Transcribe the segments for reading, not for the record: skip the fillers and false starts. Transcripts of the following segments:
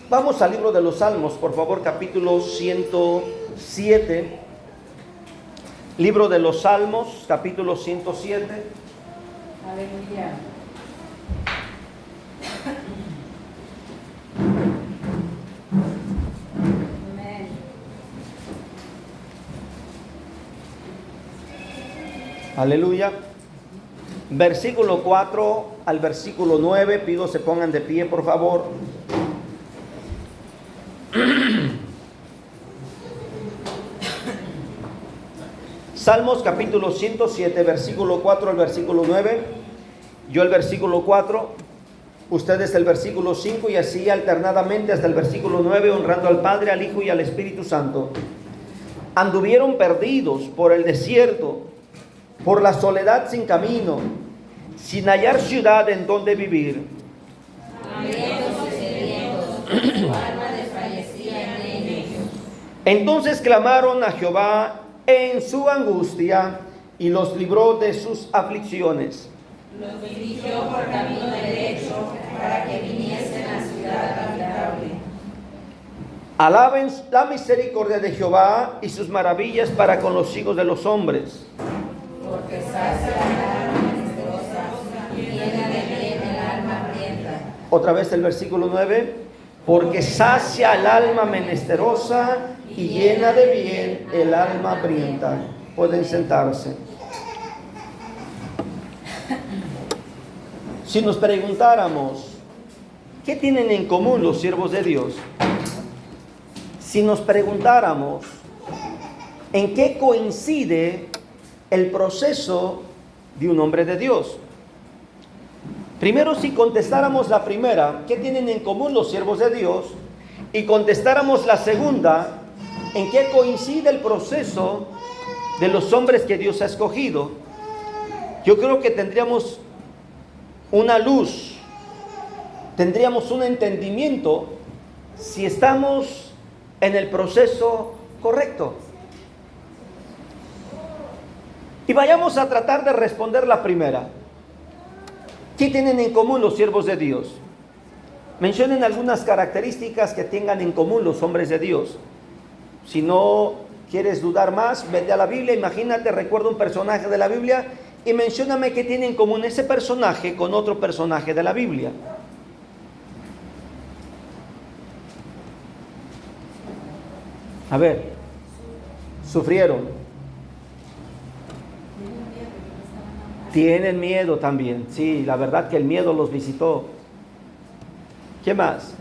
Vamos al libro de los Salmos, por favor, capítulo 107. Libro de los Salmos, capítulo 107. Aleluya. Amén. Aleluya. Versículo 4 al versículo 9. Pido se pongan de pie, por favor. Salmos capítulo 107, versículo 4 al versículo 9. Yo el versículo 4, ustedes el versículo 5 y así alternadamente hasta el versículo 9, honrando al Padre, al Hijo y al Espíritu Santo. Anduvieron perdidos por el desierto, por la soledad sin camino, sin hallar ciudad en donde vivir. Entonces clamaron a Jehová en su angustia y los libró de sus aflicciones. Los dirigió por camino derecho para que viniesen a ciudad habitable. Alaben la misericordia de Jehová y sus maravillas para con los hijos de los hombres. Porque sacia el alma menesterosa y llena de bien el alma hambrienta. Otra vez el versículo 9. Porque sacia el alma menesterosa y llena de bien el alma hambrienta. Pueden sentarse. Si nos preguntáramos, ¿qué tienen en común los siervos de Dios? Si nos preguntáramos, ¿en qué coincide el proceso de un hombre de Dios? Primero, si contestáramos la primera, ¿qué tienen en común los siervos de Dios? Y contestáramos la segunda, ¿en qué coincide el proceso de los hombres que Dios ha escogido? Yo creo que tendríamos una luz, tendríamos un entendimiento si estamos en el proceso correcto. Y vayamos a tratar de responder la primera. ¿Qué tienen en común los siervos de Dios? Mencionen algunas características que tengan en común los hombres de Dios. Si no quieres dudar más, vete a la Biblia, imagínate, recuerda un personaje de la Biblia y mencióname qué tiene en común ese personaje con otro personaje de la Biblia. A ver, sufrieron. Tienen miedo también. Sí, la verdad que el miedo los visitó. ¿Qué más?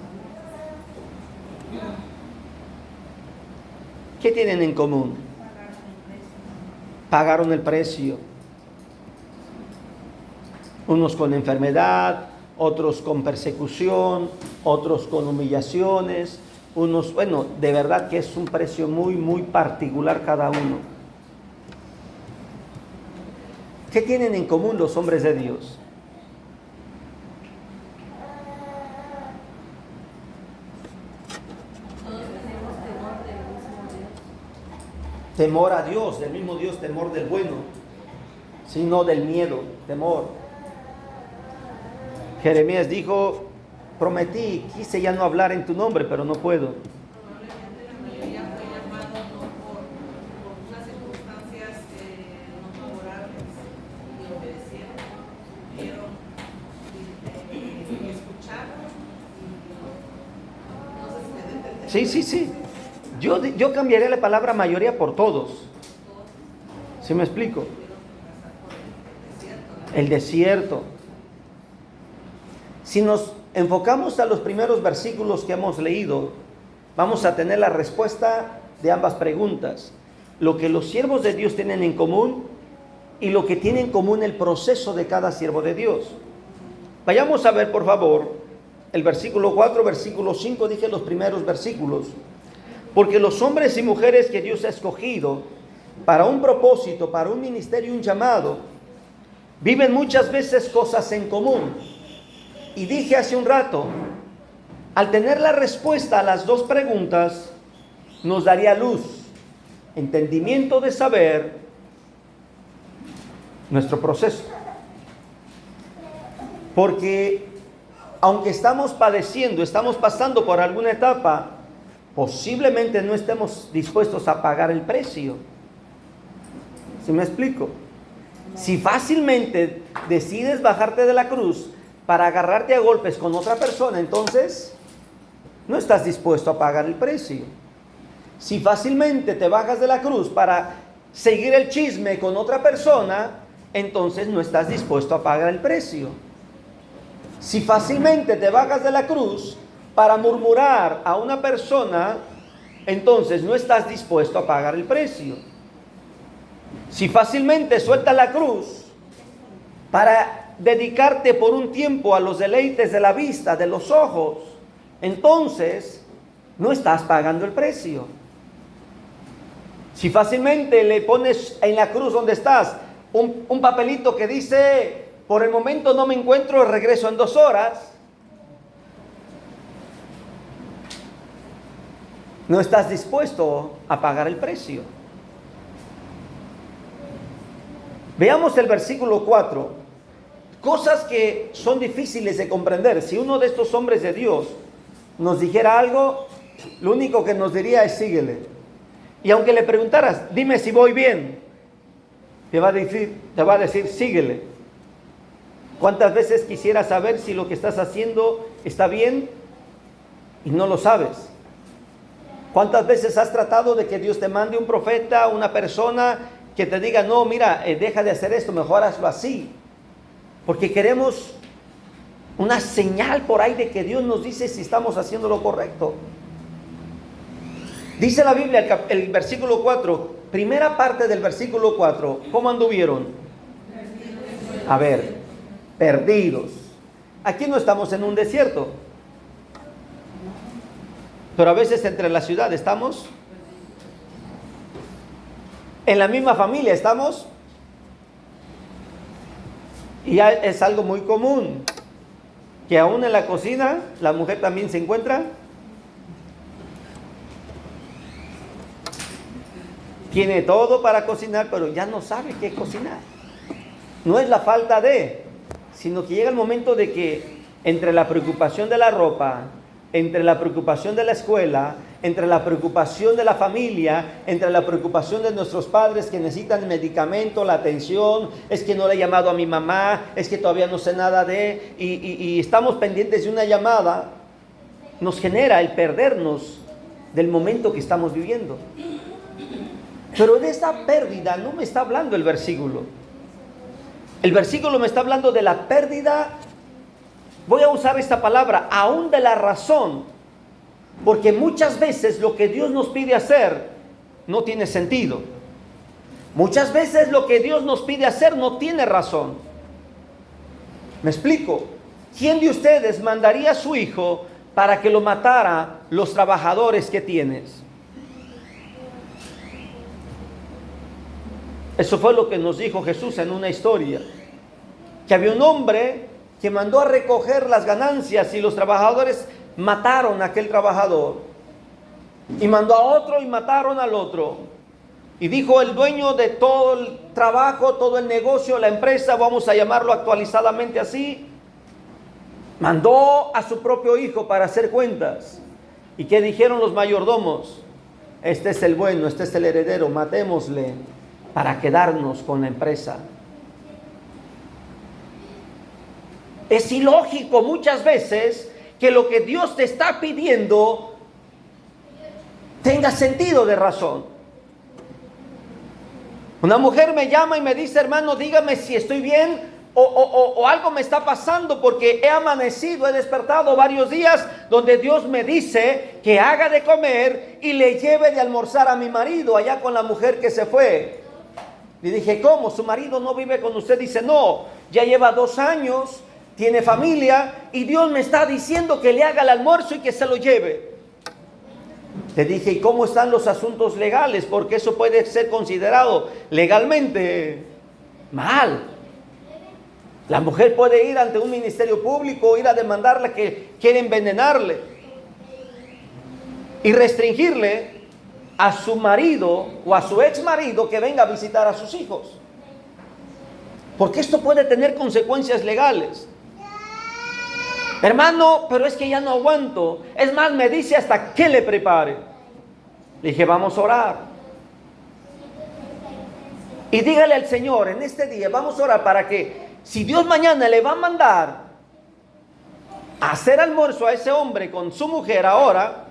¿Qué tienen en común? Pagaron el precio. Unos con enfermedad, otros con persecución, otros con humillaciones, unos, de verdad que es un precio muy, muy particular cada uno. ¿Qué tienen en común los hombres de Dios? Todos tenemos temor del mismo Dios. Temor a Dios, del mismo Dios, temor del bueno, sino del miedo, temor. Jeremías dijo, prometí, quise ya no hablar en tu nombre, pero no puedo. Probablemente la mayoría fue llamado no por unas circunstancias no favorables y obedecieron, vieron y escucharon y no sé si me deben entender. Sí. Yo cambiaría la palabra mayoría por todos. ¿Sí me explico? El desierto. Si nos enfocamos a los primeros versículos que hemos leído, vamos a tener la respuesta de ambas preguntas. Lo que los siervos de Dios tienen en común y lo que tiene en común el proceso de cada siervo de Dios. Vayamos a ver, por favor, el versículo 4, versículo 5, dije los primeros versículos. Porque los hombres y mujeres que Dios ha escogido para un propósito, para un ministerio, un llamado, viven muchas veces cosas en común. Y dije hace un rato, al tener la respuesta a las dos preguntas, nos daría luz, entendimiento de saber nuestro proceso. Porque aunque estamos padeciendo, estamos pasando por alguna etapa, posiblemente no estemos dispuestos a pagar el precio. ¿Sí me explico? Si fácilmente decides bajarte de la cruz para agarrarte a golpes con otra persona, entonces no estás dispuesto a pagar el precio. Si fácilmente te bajas de la cruz para seguir el chisme con otra persona, entonces no estás dispuesto a pagar el precio. Si fácilmente te bajas de la cruz para murmurar a una persona, entonces no estás dispuesto a pagar el precio. Si fácilmente sueltas la cruz para dedicarte por un tiempo a los deleites de la vista, de los ojos, entonces no estás pagando el precio. Si fácilmente le pones en la cruz donde estás un papelito que dice, por el momento no me encuentro, regreso en 2 horas, no estás dispuesto a pagar el precio. Veamos el versículo 4. Cosas que son difíciles de comprender. Si uno de estos hombres de Dios nos dijera algo, lo único que nos diría es síguele. Y aunque le preguntaras, dime si voy bien, te va a decir síguele. ¿Cuántas veces quisieras saber si lo que estás haciendo está bien y no lo sabes? ¿Cuántas veces has tratado de que Dios te mande un profeta, una persona que te diga, no, mira, deja de hacer esto, mejor hazlo así? Porque queremos una señal por ahí de que Dios nos dice si estamos haciendo lo correcto. Dice la Biblia, el versículo 4, primera parte del versículo 4, ¿cómo anduvieron? A ver, perdidos. Aquí no estamos en un desierto, pero a veces entre la ciudad estamos, en la misma familia estamos, y ya es algo muy común, que aún en la cocina la mujer también se encuentra, tiene todo para cocinar, pero ya no sabe qué cocinar. No es la falta de, sino que llega el momento de que entre la preocupación de la ropa, entre la preocupación de la escuela, entre la preocupación de la familia, entre la preocupación de nuestros padres que necesitan medicamento, la atención, es que no le he llamado a mi mamá, es que todavía no sé nada de, y estamos pendientes de una llamada, nos genera el perdernos del momento que estamos viviendo. Pero de esta pérdida no me está hablando el versículo. El versículo me está hablando de la pérdida, voy a usar esta palabra, aún de la razón. Porque muchas veces lo que Dios nos pide hacer no tiene sentido. Muchas veces lo que Dios nos pide hacer no tiene razón. ¿Me explico? ¿Quién de ustedes mandaría a su hijo para que lo matara los trabajadores que tienes? Eso fue lo que nos dijo Jesús en una historia. Que había un hombre que mandó a recoger las ganancias y los trabajadores mataron a aquel trabajador. Y mandó a otro y mataron al otro. Y dijo el dueño de todo el trabajo, todo el negocio, la empresa, vamos a llamarlo actualizadamente así, mandó a su propio hijo para hacer cuentas. ¿Y qué dijeron los mayordomos? Este es el bueno, este es el heredero, matémosle para quedarnos con la empresa. Es ilógico muchas veces que lo que Dios te está pidiendo tenga sentido de razón. Una mujer me llama y me dice, hermano, dígame si estoy bien o algo me está pasando, porque he amanecido, he despertado varios días donde Dios me dice que haga de comer y le lleve de almorzar a mi marido allá con la mujer que se fue. Le dije, ¿cómo? ¿Su marido no vive con usted? Dice, no, ya lleva 2 años, tiene familia y Dios me está diciendo que le haga el almuerzo y que se lo lleve. Le dije, ¿y cómo están los asuntos legales? Porque eso puede ser considerado legalmente mal. La mujer puede ir ante un ministerio público, ir a demandarle que quiere envenenarle y restringirle a su marido o a su ex marido que venga a visitar a sus hijos. Porque esto puede tener consecuencias legales. Hermano, pero es que ya no aguanto. Es más, me dice hasta que le prepare. Le dije, vamos a orar. Y dígale al Señor, en este día vamos a orar para que, si Dios mañana le va a mandar a hacer almuerzo a ese hombre con su mujer ahora,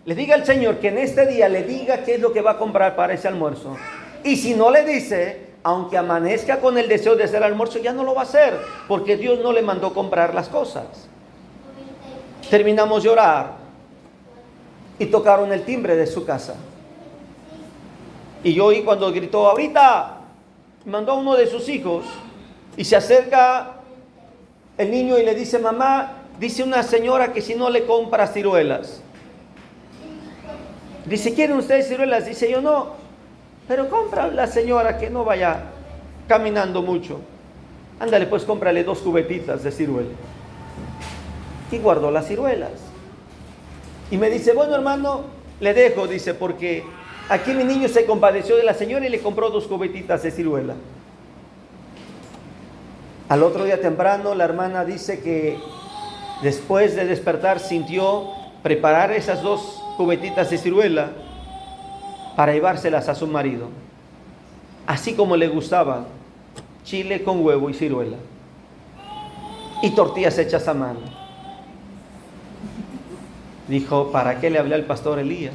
le diga al Señor que en este día le diga qué es lo que va a comprar para ese almuerzo. Y si no le dice, aunque amanezca con el deseo de hacer almuerzo, ya no lo va a hacer, porque Dios no le mandó comprar las cosas. Terminamos de orar y tocaron el timbre de su casa. Y yo oí cuando gritó, ahorita, mandó a uno de sus hijos y se acerca el niño y le dice, mamá, dice una señora que si no le compra ciruelas. Dice, ¿quieren ustedes ciruelas? Dice, yo no, pero compra la señora que no vaya caminando mucho. Ándale, pues cómprale 2 cubetitas de ciruela. Y guardó las ciruelas. Y me dice, bueno hermano, le dejo, dice, porque aquí mi niño se compadeció de la señora y le compró 2 cubetitas de ciruela. Al otro día temprano, la hermana dice que después de despertar sintió preparar esas 2 cubetitas de ciruela para llevárselas a su marido, así como le gustaba, chile con huevo y ciruela, y tortillas hechas a mano. Dijo, ¿para qué le hablé al pastor Elías?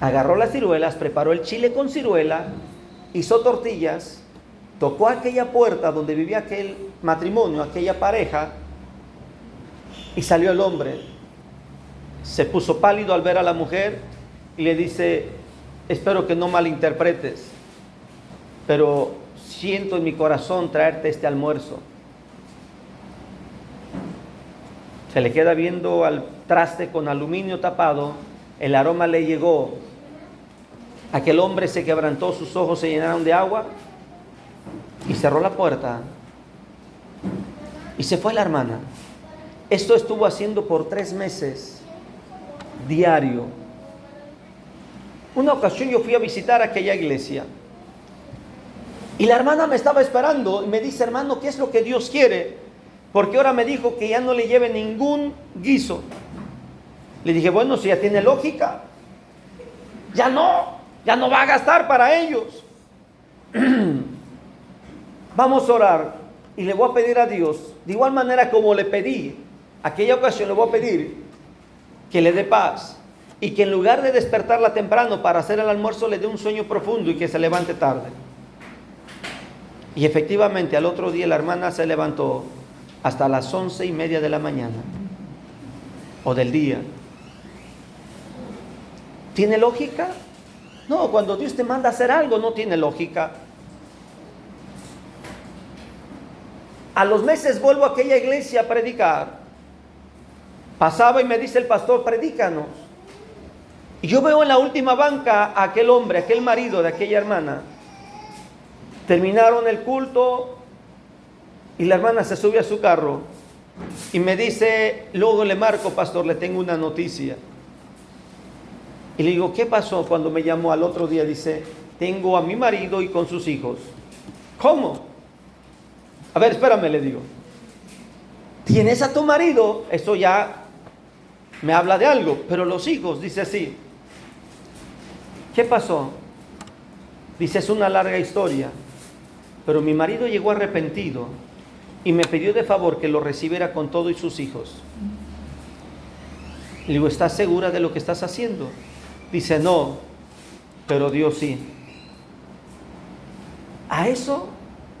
Agarró las ciruelas, preparó el chile con ciruela, hizo tortillas, tocó aquella puerta donde vivía aquel matrimonio, aquella pareja, y salió el hombre. Se puso pálido al ver a la mujer y le dice, espero que no malinterpretes, pero siento en mi corazón traerte este almuerzo. Se le queda viendo al traste con aluminio tapado, el aroma le llegó. Aquel hombre se quebrantó, sus ojos se llenaron de agua y cerró la puerta. Y se fue la hermana. Esto estuvo haciendo por 3 meses, diario. Una ocasión yo fui a visitar aquella iglesia y la hermana me estaba esperando y me dice, hermano, ¿qué es lo que Dios quiere? Porque ahora me dijo que ya no le lleve ningún guiso. Le dije, bueno, si ya tiene lógica, ya no va a gastar para ellos. Vamos a orar y le voy a pedir a Dios, de igual manera como le pedí aquella ocasión, le voy a pedir que le dé paz y que en lugar de despertarla temprano para hacer el almuerzo, le dé un sueño profundo y que se levante tarde. Y efectivamente al otro día la hermana se levantó hasta las 11:30 de la mañana o del día. ¿Tiene lógica? No, cuando Dios te manda a hacer algo no tiene lógica. A los meses vuelvo a aquella iglesia a predicar. Pasaba y me dice el pastor, predícanos. Y yo veo en la última banca a aquel hombre, aquel marido de aquella hermana. Terminaron el culto y la hermana se sube a su carro y me dice, luego le marco, pastor, le tengo una noticia. Y le digo, ¿qué pasó? Cuando me llamó al otro día, dice, tengo a mi marido y con sus hijos. ¿Cómo? A ver, espérame, le digo. ¿Tienes a tu marido? Eso ya me habla de algo, pero los hijos, dice así. ¿Qué pasó? Dice, es una larga historia, pero mi marido llegó arrepentido y me pidió de favor que lo recibiera con todo y sus hijos. Le digo, ¿estás segura de lo que estás haciendo? Dice, no, pero Dios sí. A eso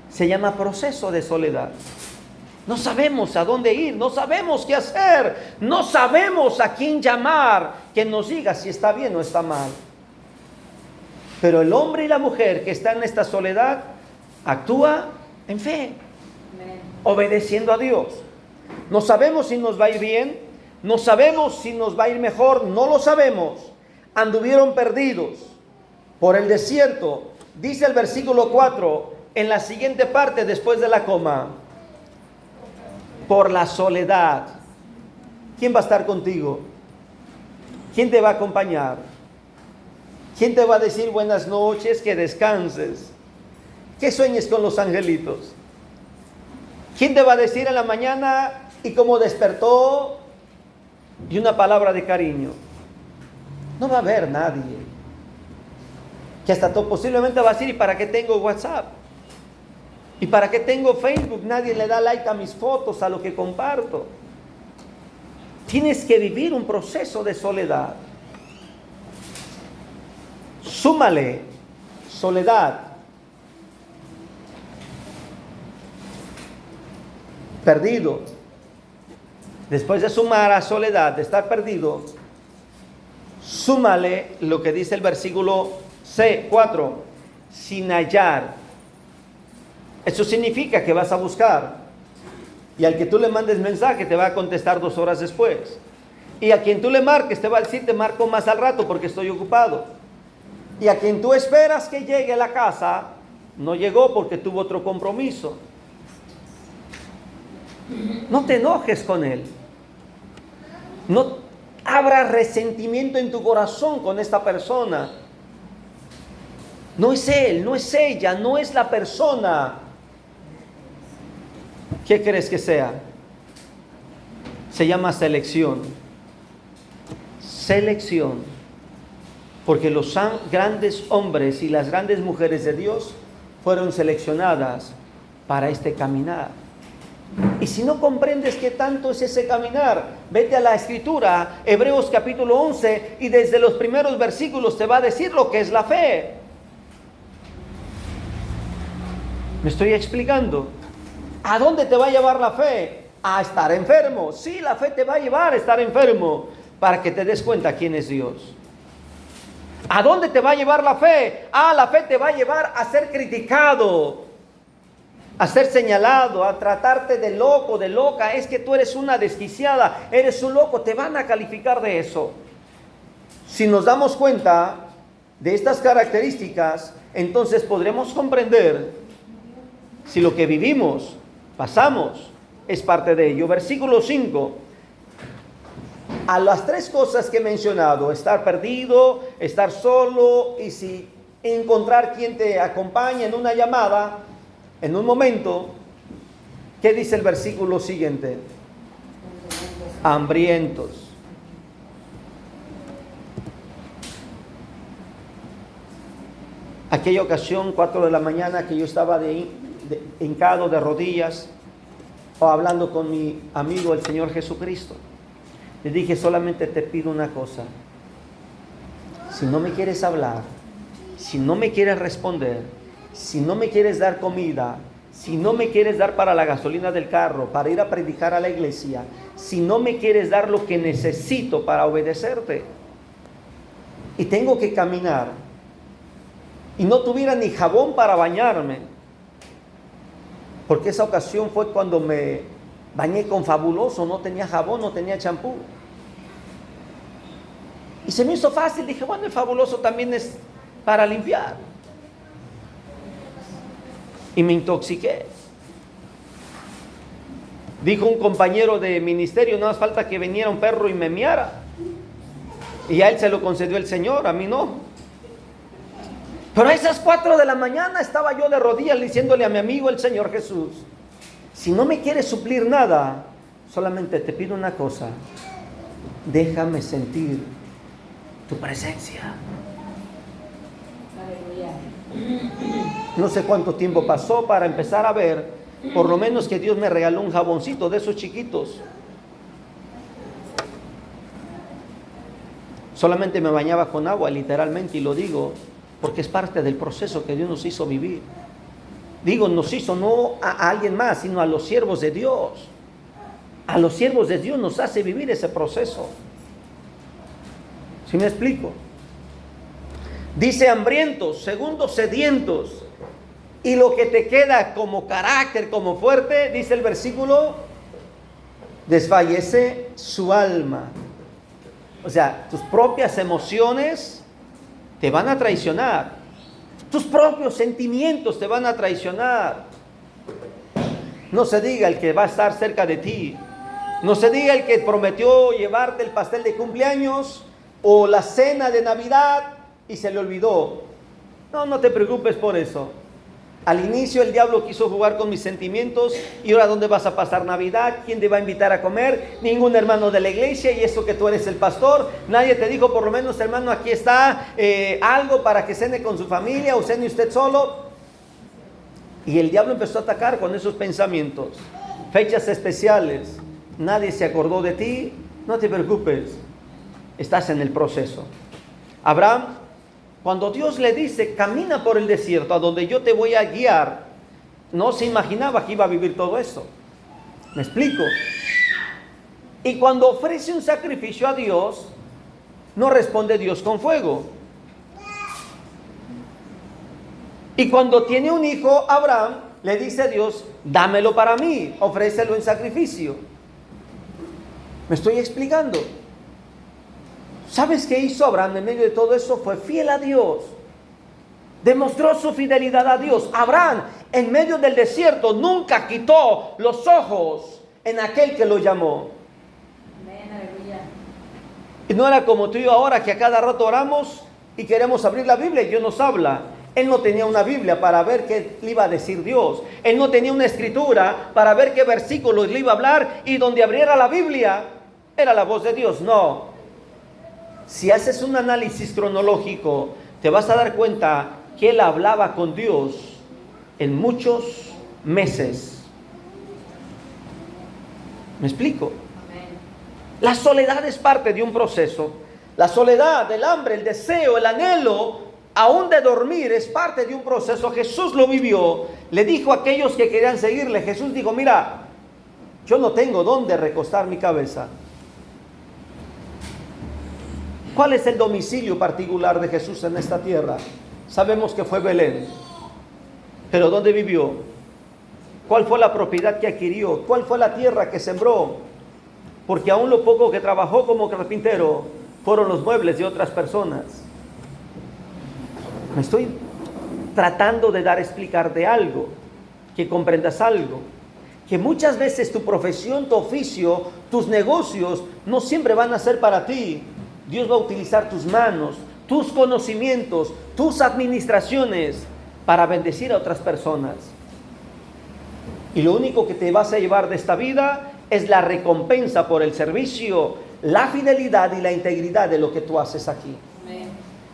se llama proceso de soledad. No sabemos a dónde ir, no sabemos qué hacer, no sabemos a quién llamar que nos diga si está bien o está mal. Pero el hombre y la mujer que están en esta soledad actúa en fe, obedeciendo a Dios. No sabemos si nos va a ir bien, no sabemos si nos va a ir mejor, no lo sabemos. Anduvieron perdidos por el desierto. Dice el versículo 4, en la siguiente parte después de la coma, por la soledad. ¿Quién va a estar contigo? ¿Quién te va a acompañar? ¿Quién te va a decir buenas noches, que descanses, que sueñes con los angelitos? ¿Quién te va a decir en la mañana y cómo despertó? Y una palabra de cariño. No va a haber nadie. Que hasta posiblemente va a decir, ¿y para qué tengo WhatsApp? ¿Y para qué tengo Facebook? Nadie le da like a mis fotos, a lo que comparto. Tienes que vivir un proceso de soledad. Súmale soledad. Perdido. Después de sumar a soledad, de estar perdido, súmale lo que dice el versículo 4, sin hallar. Eso significa que vas a buscar. Y al que tú le mandes mensaje te va a contestar 2 horas después. Y a quien tú le marques te va a decir, te marco más al rato porque estoy ocupado. Y a quien tú esperas que llegue a la casa, no llegó porque tuvo otro compromiso. No te enojes con él. No abras resentimiento en tu corazón con esta persona. No es él, no es ella, no es la persona. ¿Qué crees que sea? Se llama selección. Selección. Porque los grandes hombres y las grandes mujeres de Dios fueron seleccionadas para este caminar. Y si no comprendes qué tanto es ese caminar, vete a la Escritura, Hebreos capítulo 11, y desde los primeros versículos te va a decir lo que es la fe. ¿Me estoy explicando? ¿A dónde te va a llevar la fe? A estar enfermo. Sí, la fe te va a llevar a estar enfermo para que te des cuenta quién es Dios. ¿A dónde te va a llevar la fe? La fe te va a llevar a ser criticado, a ser señalado, a tratarte de loco, de loca. Es que tú eres una desquiciada, eres un loco. Te van a calificar de eso. Si nos damos cuenta de estas características, entonces podremos comprender si lo que vivimos, pasamos, es parte de ello. Versículo 5. A las 3 cosas que he mencionado, estar perdido, estar solo, y si encontrar quien te acompañe en una llamada, en un momento, ¿qué dice el versículo siguiente? Hambrientos. Aquella ocasión, 4 de la mañana, que yo estaba hincado de rodillas o hablando con mi amigo el Señor Jesucristo, le dije, solamente te pido una cosa. Si no me quieres hablar, si no me quieres responder, si no me quieres dar comida, si no me quieres dar para la gasolina del carro, para ir a predicar a la iglesia, si no me quieres dar lo que necesito para obedecerte, y tengo que caminar, y no tuviera ni jabón para bañarme, porque esa ocasión fue cuando me bañé con Fabuloso, no tenía jabón, no tenía champú. Y se me hizo fácil, dije, bueno, el Fabuloso también es para limpiar. Y me intoxiqué. Dijo un compañero de ministerio, no hace falta que viniera un perro y me miara. Y a él se lo concedió el Señor, a mí no. Pero a esas 4 de la mañana estaba yo de rodillas diciéndole a mi amigo el Señor Jesús, si no me quieres suplir nada, solamente te pido una cosa, déjame sentir tu presencia. No sé cuánto tiempo pasó para empezar a ver, por lo menos que Dios me regaló un jaboncito de esos chiquitos. Solamente me bañaba con agua, literalmente, y lo digo porque es parte del proceso que Dios nos hizo vivir. Digo, nos hizo no a alguien más, sino a los siervos de Dios. A los siervos de Dios nos hace vivir ese proceso. ¿Sí me explico? Dice hambrientos, segundo sedientos. Y lo que te queda como carácter, como fuerte, dice el versículo, desfallece su alma. O sea, tus propias emociones te van a traicionar. Tus propios sentimientos te van a traicionar. No se diga el que va a estar cerca de ti. No se diga el que prometió llevarte el pastel de cumpleaños o la cena de Navidad y se le olvidó. No te preocupes por eso. Al inicio el diablo quiso jugar con mis sentimientos. ¿Y ahora dónde vas a pasar Navidad? ¿Quién te va a invitar a comer? Ningún hermano de la iglesia. Y eso que tú eres el pastor. Nadie te dijo, por lo menos, hermano, aquí está algo para que cene con su familia o cene usted solo. Y el diablo empezó a atacar con esos pensamientos. Fechas especiales. Nadie se acordó de ti. No te preocupes. Estás en el proceso. Abraham, cuando Dios le dice, camina por el desierto a donde yo te voy a guiar, no se imaginaba que iba a vivir todo eso. ¿Me explico? Y cuando ofrece un sacrificio a Dios, no responde Dios con fuego. Y cuando tiene un hijo, Abraham le dice a Dios, dámelo para mí, ofrécelo en sacrificio. ¿Me estoy explicando? ¿Sabes qué hizo Abraham en medio de todo eso? Fue fiel a Dios. Demostró su fidelidad a Dios. Abraham, en medio del desierto, nunca quitó los ojos en aquel que lo llamó. Amén, aleluya. Y no era como tú y yo ahora, que a cada rato oramos y queremos abrir la Biblia y Dios nos habla. Él no tenía una Biblia para ver qué le iba a decir Dios. Él no tenía una escritura para ver qué versículos le iba a hablar, y donde abriera la Biblia era la voz de Dios. No. Si haces un análisis cronológico, te vas a dar cuenta que él hablaba con Dios en muchos meses. ¿Me explico? Amén. La soledad es parte de un proceso. La soledad, el hambre, el deseo, el anhelo, aún de dormir, es parte de un proceso. Jesús lo vivió. Le dijo a aquellos que querían seguirle, Jesús dijo, mira, yo no tengo dónde recostar mi cabeza. ¿Cuál es el domicilio particular de Jesús en esta tierra? Sabemos que fue Belén. ¿Pero dónde vivió? ¿Cuál fue la propiedad que adquirió? ¿Cuál fue la tierra que sembró? Porque aún lo poco que trabajó como carpintero fueron los muebles de otras personas. Me estoy tratando de explicarte algo, que comprendas algo. Que muchas veces tu profesión, tu oficio, tus negocios no siempre van a ser para ti. Dios va a utilizar tus manos, tus conocimientos, tus administraciones para bendecir a otras personas. Y lo único que te vas a llevar de esta vida es la recompensa por el servicio, la fidelidad y la integridad de lo que tú haces aquí. Amén.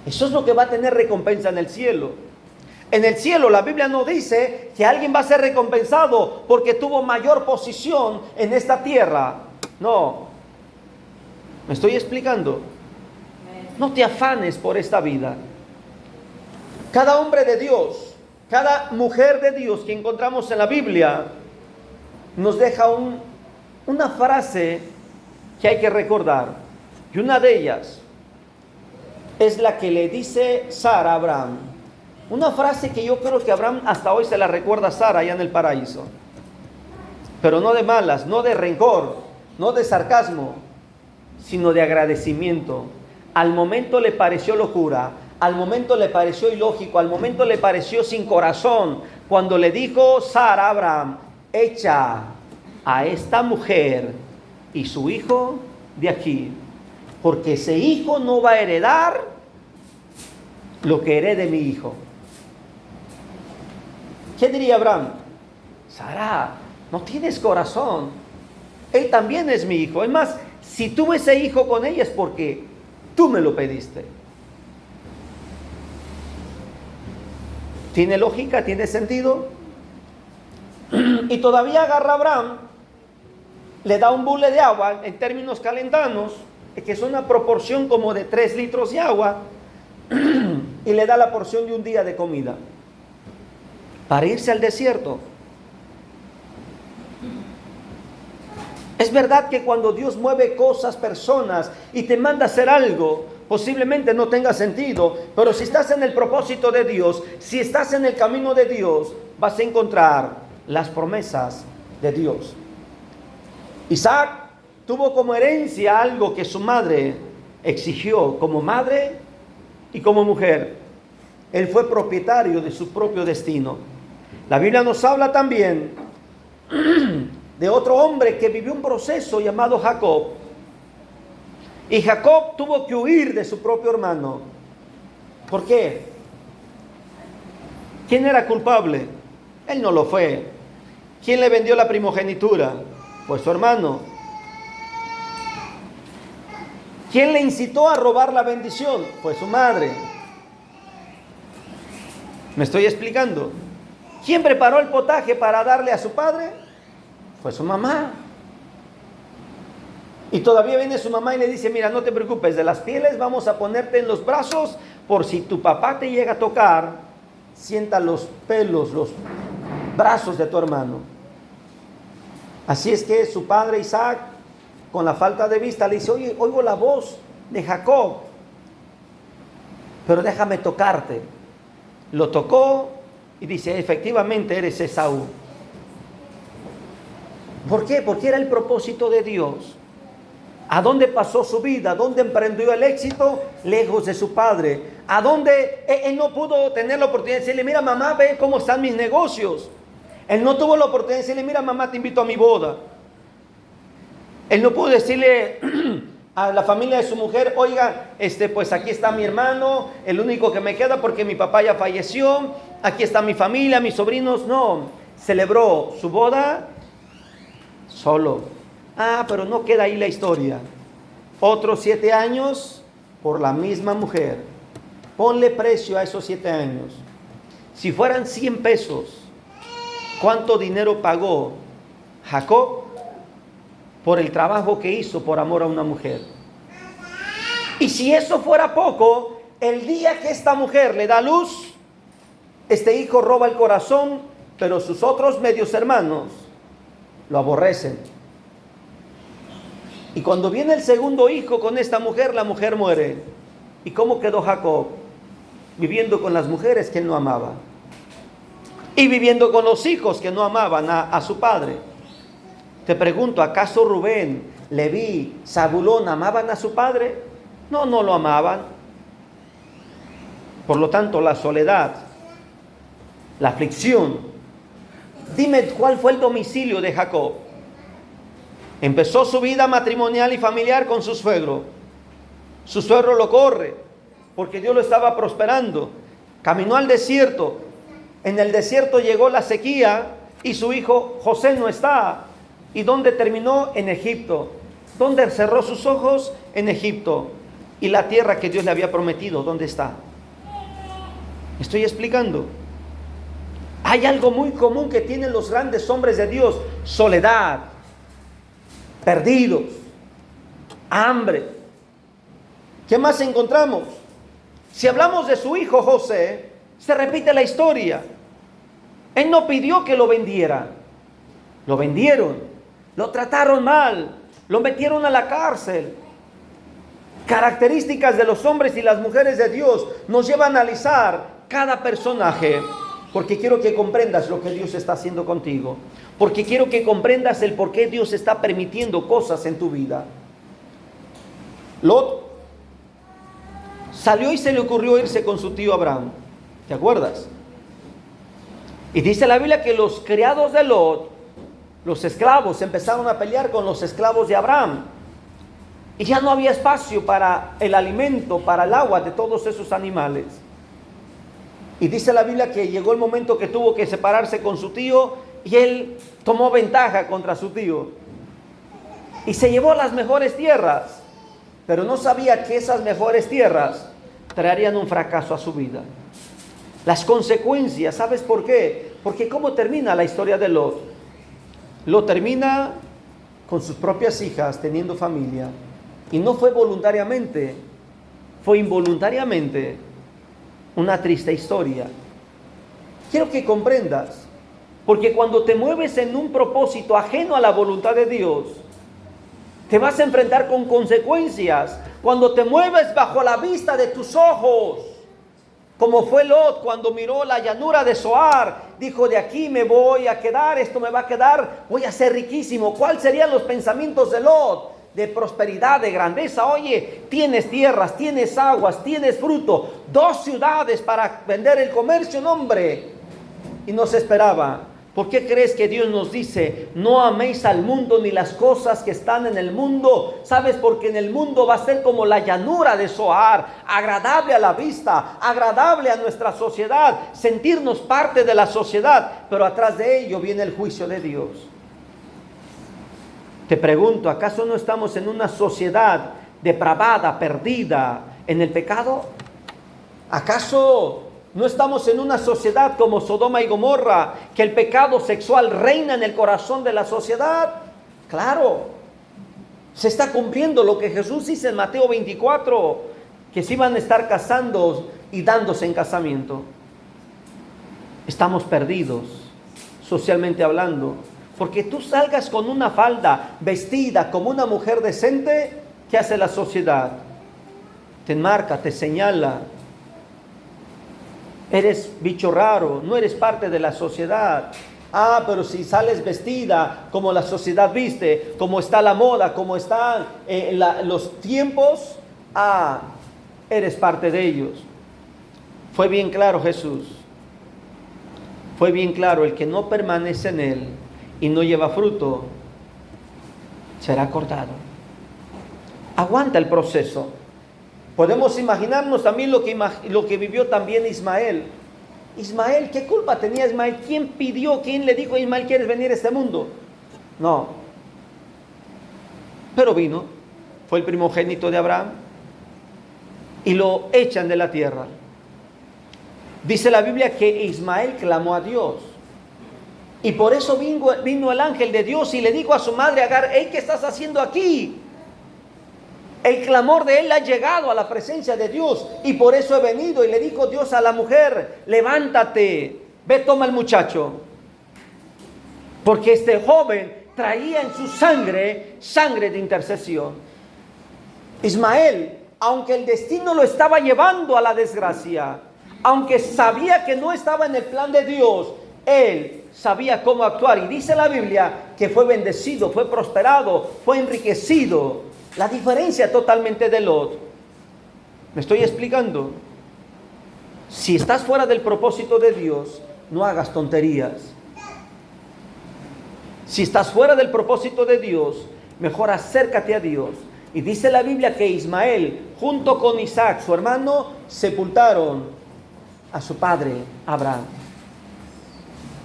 Eso es lo que va a tener recompensa en el cielo. En el cielo la Biblia no dice que alguien va a ser recompensado porque tuvo mayor posición en esta tierra. No. ¿Me estoy explicando? No te afanes por esta vida. Cada hombre de Dios, cada mujer de Dios que encontramos en la Biblia, nos deja una frase que hay que recordar. Y una de ellas es la que le dice Sara a Abraham. Una frase que yo creo que Abraham hasta hoy se la recuerda a Sara allá en el paraíso. Pero no de malas, no de rencor, no de sarcasmo, sino de agradecimiento. Al momento le pareció locura, al momento le pareció ilógico, al momento le pareció sin corazón, cuando le dijo Sara a Abraham, echa a esta mujer y su hijo de aquí, porque ese hijo no va a heredar lo que herede mi hijo. ¿Qué diría Abraham? Sara, no tienes corazón, él también es mi hijo. Es más, si tuve ese hijo con ella es porque tú me lo pediste. ¿Tiene lógica? ¿Tiene sentido? Y todavía agarra a Abraham, le da un bule de agua, en términos calentanos, que es una proporción como de 3 litros de agua, y le da la porción de un día de comida, para irse al desierto. Es verdad que cuando Dios mueve cosas, personas, y te manda a hacer algo, posiblemente no tenga sentido, pero si estás en el propósito de Dios, si estás en el camino de Dios, vas a encontrar las promesas de Dios. Isaac tuvo como herencia algo que su madre exigió como madre y como mujer. Él fue propietario de su propio destino. La Biblia nos habla también de otro hombre que vivió un proceso llamado Jacob. Y Jacob tuvo que huir de su propio hermano. ¿Por qué? ¿Quién era culpable? Él no lo fue. ¿Quién le vendió la primogenitura? Pues su hermano. ¿Quién le incitó a robar la bendición? Pues su madre. ¿Me estoy explicando? ¿Quién preparó el potaje para darle a su padre? Fue su mamá. Y todavía viene su mamá y le dice, mira, no te preocupes, de las pieles vamos a ponerte en los brazos por si tu papá te llega a tocar, sienta los pelos, los brazos de tu hermano. Así es que su padre Isaac, con la falta de vista, le dice, oye, oigo la voz de Jacob, pero déjame tocarte. Lo tocó y dice, efectivamente eres Esaú. ¿Por qué? Porque era el propósito de Dios. ¿A dónde pasó su vida? ¿A dónde emprendió el éxito? Lejos de su padre. ¿A dónde él no pudo tener la oportunidad de decirle, mira mamá, ve cómo están mis negocios? Él no tuvo la oportunidad de decirle, mira mamá, te invito a mi boda. Él no pudo decirle a la familia de su mujer, oiga, pues aquí está mi hermano, el único que me queda porque mi papá ya falleció, aquí está mi familia, mis sobrinos. No, celebró su boda solo. Pero no queda ahí la historia. Otros 7 años por la misma mujer. Ponle precio a esos 7 años. Si fueran 100 pesos, ¿cuánto dinero pagó Jacob por el trabajo que hizo por amor a una mujer? Y si eso fuera poco, el día que esta mujer le da luz, este hijo roba el corazón, pero sus otros medios hermanos lo aborrecen. Y cuando viene el segundo hijo con esta mujer, la mujer muere. ¿Y cómo quedó Jacob? Viviendo con las mujeres que él no amaba. Y viviendo con los hijos que no amaban a su padre. Te pregunto, ¿acaso Rubén, Leví, Zabulón amaban a su padre? No, no lo amaban. Por lo tanto, la soledad, la aflicción. Dime cuál fue el domicilio de Jacob. Empezó su vida matrimonial y familiar con su suegro. Su suegro lo corre porque Dios lo estaba prosperando. Caminó al desierto. En el desierto llegó la sequía y su hijo José no está. ¿Y dónde terminó? En Egipto. ¿Dónde cerró sus ojos? En Egipto. ¿Y la tierra que Dios le había prometido? ¿Dónde está? ¿Me estoy explicando? Hay algo muy común que tienen los grandes hombres de Dios: soledad, perdidos, hambre. ¿Qué más encontramos? Si hablamos de su hijo José, se repite la historia. Él no pidió que lo vendieran. Lo vendieron, lo trataron mal, lo metieron a la cárcel. Características de los hombres y las mujeres de Dios nos llevan a analizar cada personaje, porque quiero que comprendas lo que Dios está haciendo contigo, porque quiero que comprendas el por qué Dios está permitiendo cosas en tu vida. Lot salió y se le ocurrió irse con su tío Abraham. ¿Te acuerdas? Y dice la Biblia que los criados de Lot, los esclavos, empezaron a pelear con los esclavos de Abraham. Y ya no había espacio para el alimento, para el agua de todos esos animales. Y dice la Biblia que llegó el momento que tuvo que separarse con su tío y él tomó ventaja contra su tío. Y se llevó las mejores tierras, pero no sabía que esas mejores tierras traerían un fracaso a su vida. Las consecuencias, ¿sabes por qué? Porque ¿cómo termina la historia de Lot? Lot termina con sus propias hijas, teniendo familia. Y no fue voluntariamente, fue involuntariamente una triste historia. Quiero que comprendas, porque cuando te mueves en un propósito ajeno a la voluntad de Dios, te vas a enfrentar con consecuencias. Cuando te mueves bajo la vista de tus ojos, como fue Lot cuando miró la llanura de Zoar, dijo: de aquí me voy a quedar, esto me va a quedar, voy a ser riquísimo. ¿Cuáles serían los pensamientos de Lot? De prosperidad, de grandeza. Oye, tienes tierras, tienes aguas, tienes fruto, 2 ciudades para vender el comercio, no, hombre. Y no se esperaba ¿Por qué crees que Dios nos dice, no améis al mundo ni las cosas que están en el mundo? ¿Sabes? Porque en el mundo va a ser como la llanura de Zoar, agradable a la vista, agradable a nuestra sociedad, sentirnos parte de la sociedad, pero atrás de ello viene el juicio de Dios. Te pregunto, ¿acaso no estamos en una sociedad depravada, perdida en el pecado? ¿Acaso no estamos en una sociedad como Sodoma y Gomorra, que el pecado sexual reina en el corazón de la sociedad? Claro, se está cumpliendo lo que Jesús dice en Mateo 24, que se iban a estar casando y dándose en casamiento. Estamos perdidos, socialmente hablando, porque tú salgas con una falda vestida como una mujer decente, ¿qué hace la sociedad? Te enmarca, te señala. Eres bicho raro, no eres parte de la sociedad. Ah, pero si sales vestida como la sociedad viste, como está la moda, como están los tiempos, eres parte de ellos. Fue bien claro Jesús. Fue bien claro, el que no permanece en él y no lleva fruto, será cortado. Aguanta el proceso. Podemos imaginarnos también lo que vivió también Ismael. Ismael, ¿qué culpa tenía Ismael? ¿Quién pidió, quién le dijo a Ismael, ¿quieres venir a este mundo? No. Pero vino, fue el primogénito de Abraham y lo echan de la tierra. Dice la Biblia que Ismael clamó a Dios. Y por eso vino el ángel de Dios y le dijo a su madre Agar, hey, ¿qué estás haciendo aquí? El clamor de él ha llegado a la presencia de Dios y por eso he venido. Y le dijo Dios a la mujer, levántate, ve, toma el muchacho. Porque este joven traía en su sangre de intercesión. Ismael, aunque el destino lo estaba llevando a la desgracia, aunque sabía que no estaba en el plan de Dios, él sabía cómo actuar. Y dice la Biblia que fue bendecido, fue prosperado, fue enriquecido. La diferencia totalmente de Lot. ¿Me estoy explicando? Si estás fuera del propósito de Dios, no hagas tonterías. Si estás fuera del propósito de Dios, mejor acércate a Dios. Y dice la Biblia que Ismael, junto con Isaac, su hermano, sepultaron a su padre Abraham.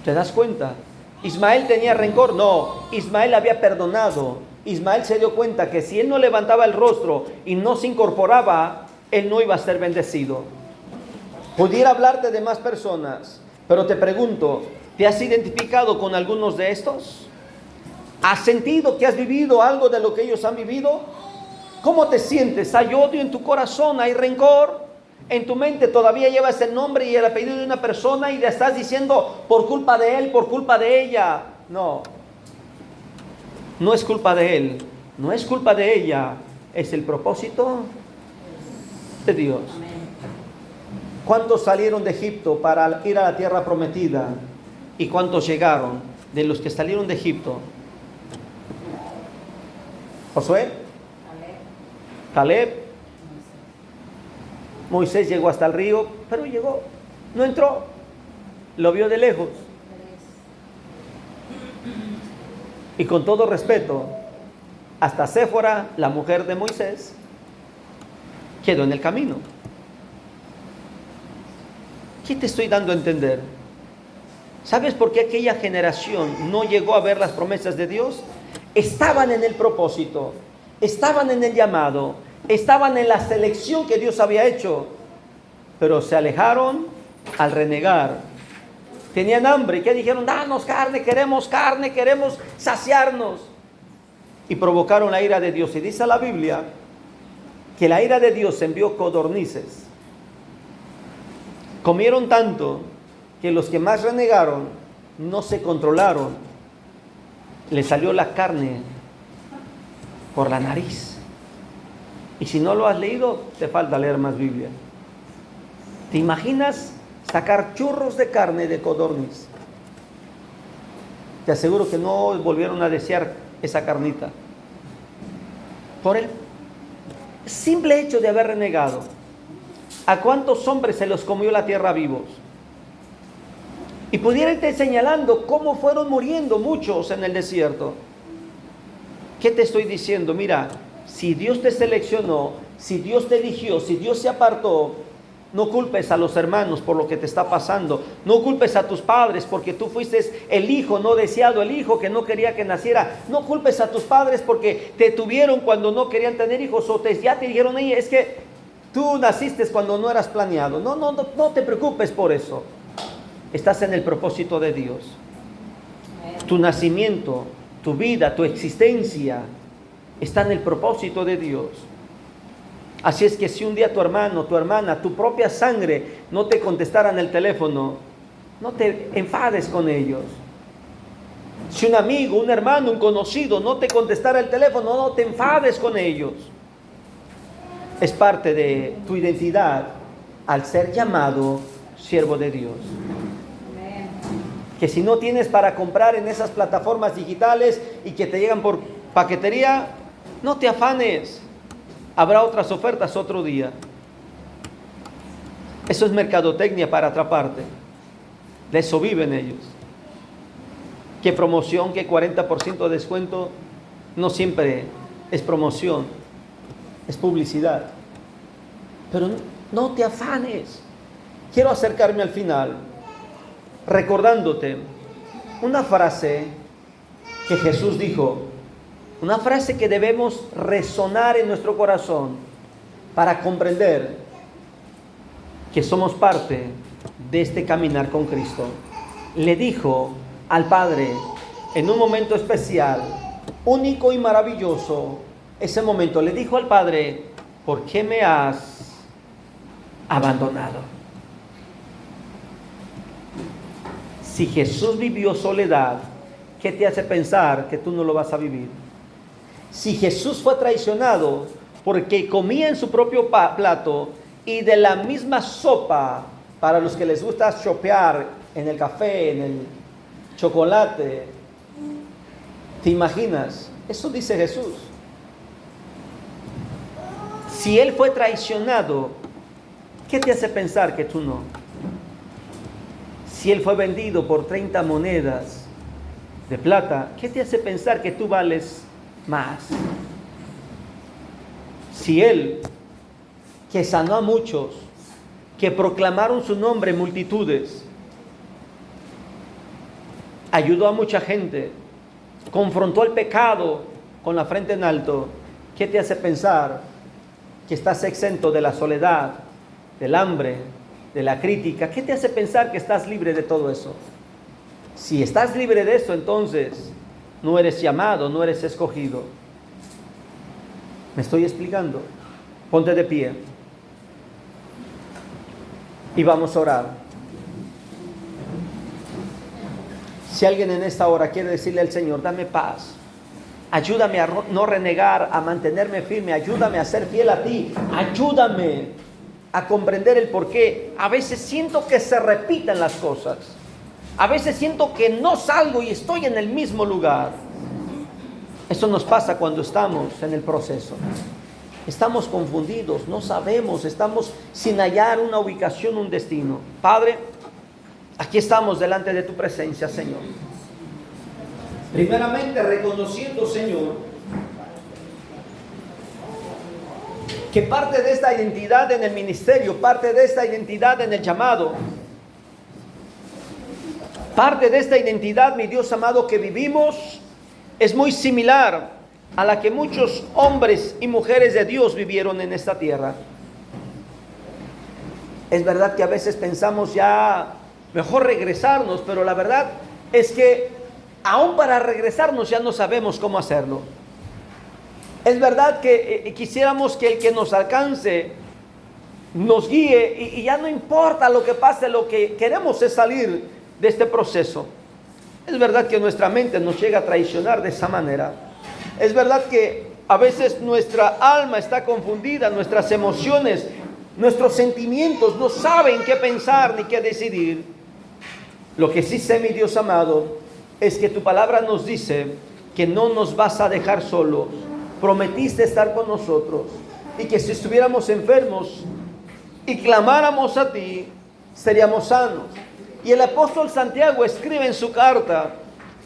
¿Te das cuenta? ¿Ismael tenía rencor? No, Ismael había perdonado. Ismael se dio cuenta que si él no levantaba el rostro y no se incorporaba, él no iba a ser bendecido. Pudiera hablarte de más personas, pero te pregunto, ¿te has identificado con algunos de estos? ¿Has sentido que has vivido algo de lo que ellos han vivido? ¿Cómo te sientes? ¿Hay odio en tu corazón? ¿Hay rencor? En tu mente todavía llevas el nombre y el apellido de una persona y le estás diciendo por culpa de él, por culpa de ella. No. No es culpa de él, no es culpa de ella, es el propósito de Dios. ¿Cuántos salieron de Egipto para ir a la tierra prometida? ¿Y cuántos llegaron de los que salieron de Egipto? Josué, Caleb, Moisés llegó hasta el río, pero llegó, no entró, lo vio de lejos. Y con todo respeto, hasta Séfora, la mujer de Moisés, quedó en el camino. ¿Qué te estoy dando a entender? ¿Sabes por qué aquella generación no llegó a ver las promesas de Dios? Estaban en el propósito, estaban en el llamado, estaban en la selección que Dios había hecho, pero se alejaron al renegar. Tenían hambre, ¿qué dijeron? Danos carne, queremos saciarnos. Y provocaron la ira de Dios. Y dice la Biblia que la ira de Dios envió codornices. Comieron tanto que los que más renegaron no se controlaron. Les salió la carne por la nariz. Y si no lo has leído, te falta leer más Biblia. ¿Te imaginas sacar churros de carne de codorniz? Te aseguro que no volvieron a desear esa carnita. Por el simple hecho de haber renegado. ¿A cuántos hombres se los comió la tierra vivos? Y pudiera irte señalando cómo fueron muriendo muchos en el desierto. ¿Qué te estoy diciendo? Mira, si Dios te seleccionó, si Dios te eligió, si Dios se apartó, no culpes a los hermanos por lo que te está pasando. No culpes a tus padres porque tú fuiste el hijo no deseado, el hijo que no quería que naciera. No culpes a tus padres porque te tuvieron cuando no querían tener hijos o ya te dijeron, es que tú naciste cuando no eras planeado. No te preocupes por eso. Estás en el propósito de Dios. Tu nacimiento, tu vida, tu existencia está en el propósito de Dios. Así es que si un día tu hermano, tu hermana, tu propia sangre no te contestaran el teléfono, no te enfades con ellos. Si un amigo, un hermano, un conocido no te contestara el teléfono, no te enfades con ellos. Es parte de tu identidad al ser llamado siervo de Dios. Que si no tienes para comprar en esas plataformas digitales y que te llegan por paquetería, no te afanes. Habrá otras ofertas otro día. Eso es mercadotecnia para atraparte. De eso viven ellos. ¿Qué promoción, qué 40% de descuento? No siempre es promoción, es publicidad. Pero no te afanes. Quiero acercarme al final recordándote una frase que Jesús dijo, una frase que debemos resonar en nuestro corazón para comprender que somos parte de este caminar con Cristo. Le dijo al Padre en un momento especial, único y maravilloso, ese momento le dijo al Padre, ¿por qué me has abandonado? Si Jesús vivió soledad, ¿qué te hace pensar que tú no lo vas a vivir? Si Jesús fue traicionado porque comía en su propio plato y de la misma sopa, para los que les gusta chopear en el café, en el chocolate, ¿te imaginas? Eso dice Jesús. Si Él fue traicionado, ¿qué te hace pensar que tú no? Si Él fue vendido por 30 monedas de plata, ¿qué te hace pensar que tú vales más? Si Él, que sanó a muchos, que proclamaron su nombre multitudes, ayudó a mucha gente, confrontó el pecado con la frente en alto, ¿qué te hace pensar que estás exento de la soledad, del hambre, de la crítica? ¿Qué te hace pensar que estás libre de todo eso? Si estás libre de eso, entonces no eres llamado, no eres escogido. ¿Me estoy explicando? Ponte de pie y vamos a orar. Si alguien en esta hora quiere decirle al Señor, dame paz, ayúdame a no renegar, a mantenerme firme, ayúdame a ser fiel a ti, ayúdame a comprender el porqué. A veces siento que se repiten las cosas. A veces siento que no salgo y estoy en el mismo lugar. Eso nos pasa cuando estamos en el proceso. Estamos confundidos, no sabemos, estamos sin hallar una ubicación, un destino. Padre, aquí estamos delante de tu presencia, Señor. Primeramente reconociendo, Señor, que parte de esta identidad en el ministerio, parte de esta identidad en el llamado, parte de esta identidad, mi Dios amado, que vivimos, es muy similar a la que muchos hombres y mujeres de Dios vivieron en esta tierra. Es verdad que a veces pensamos ya mejor regresarnos, pero la verdad es que aún para regresarnos ya no sabemos cómo hacerlo. Es verdad que quisiéramos que el que nos alcance nos guíe y ya no importa lo que pase, lo que queremos es salir de este proceso. Es verdad que nuestra mente nos llega a traicionar de esa manera. Es verdad que a veces nuestra alma está confundida, nuestras emociones, nuestros sentimientos no saben qué pensar ni qué decidir. Lo que sí sé, mi Dios amado, es que tu palabra nos dice que no nos vas a dejar solos. Prometiste estar con nosotros y que si estuviéramos enfermos y clamáramos a ti, seríamos sanos. Y el apóstol Santiago escribe en su carta,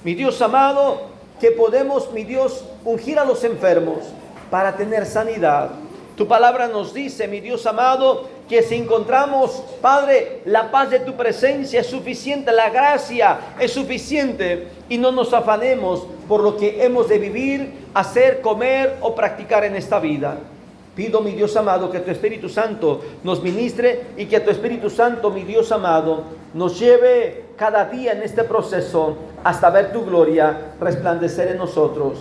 mi Dios amado, que podemos, mi Dios, ungir a los enfermos para tener sanidad. Tu palabra nos dice, mi Dios amado, que si encontramos, Padre, la paz de tu presencia es suficiente, la gracia es suficiente, y no nos afanemos por lo que hemos de vivir, hacer, comer o practicar en esta vida. Pido, mi Dios amado, que tu Espíritu Santo nos ministre y que tu Espíritu Santo, mi Dios amado, nos lleve cada día en este proceso hasta ver tu gloria resplandecer en nosotros.